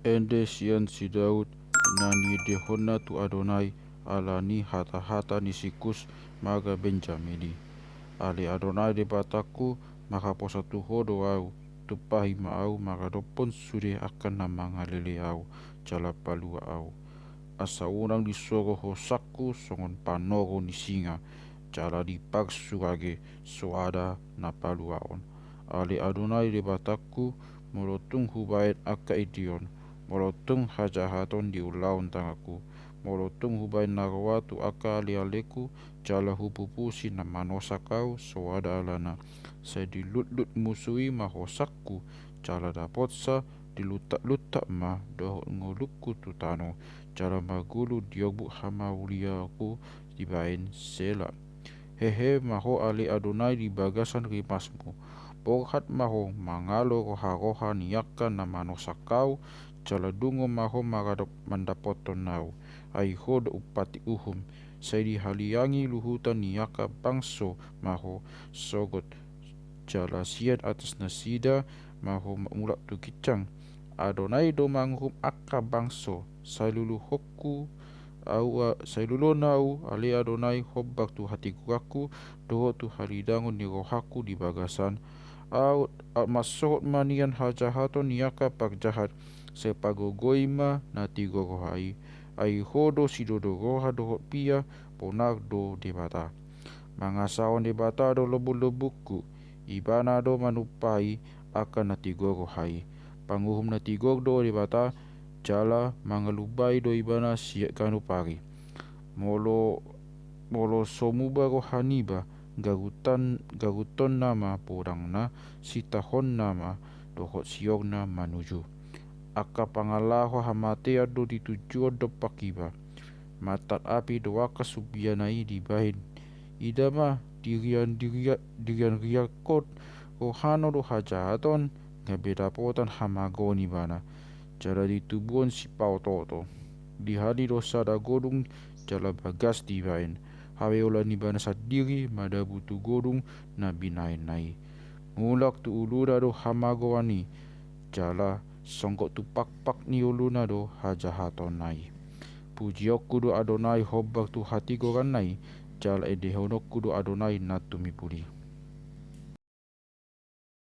Ende sian si Daud nani dehona tu Adonai ala ni hata-hata ni sikus maga Benjamini. Ali Adonai de bataku maka posa tu hodo au tupahi ma au maka dopon suri akan nama ngalele au jala palua au. Asa orang disoro hosaku songon panoro ni singa jala dipak surage soada na paluaon. Ali Adonai de bataku molotung hubain aka idion molotung hajahaton di ulaun tangaku molotung hubain narwa tu aka alialeku jala hupupusi na manosa kau soada alana saya dilut-lut musui mahosakku jala dapotsa dilutak-lutak ma doh ngolukku tutano jala magulu diobu hama uliaku dibain sela. Hehe maho ali Adonai di bagasan rimasmu. Borhat maho mangalo roha-roha niaka na manosa kau jala dungo maho maradop mandapoton nau. Aiho do upati uhum. Saya dihaliangi luhutan niaka bangso maho sogot jala sian atas nasida maho mulak tu kicang. Adonai do manghum akka bangso. Saya lulu hokku saya nau ali Adonai hobbak tu hatiku aku doho tu halidangun ni rohaku di bagasan au masot manian hajahaton niaka pak jahat sepagogoima na tigo rohai ai hodo sidodo roha doho pia ponak do debata mangasaon debata do lebu-lebuku ibana do manupai akan na tigo rohai panguhum na tigo do debata jala mangalubai do ibana siak kanu pari molo somuba rohaniba garuton nama podang na sitahon nama dohot siok na manuju aka pangalaho hamatea do ditujuan do pakiba matat api do aka subianai dibahin idama dirian riakot rohano do hajahaton ngabeda potan hamagoni bana jala ditubuan si pau toto dihali dosa da godung jala bagas dibain haweola ni bana sadiri mada butu godung na binain nai ngulak tu ulura do hamagowani jala songgok tu pak ni uluna do hajahaton nai pujiokku do Adonai hobbak tu hati goran nai jala edehonokku do Adonai natumi puli.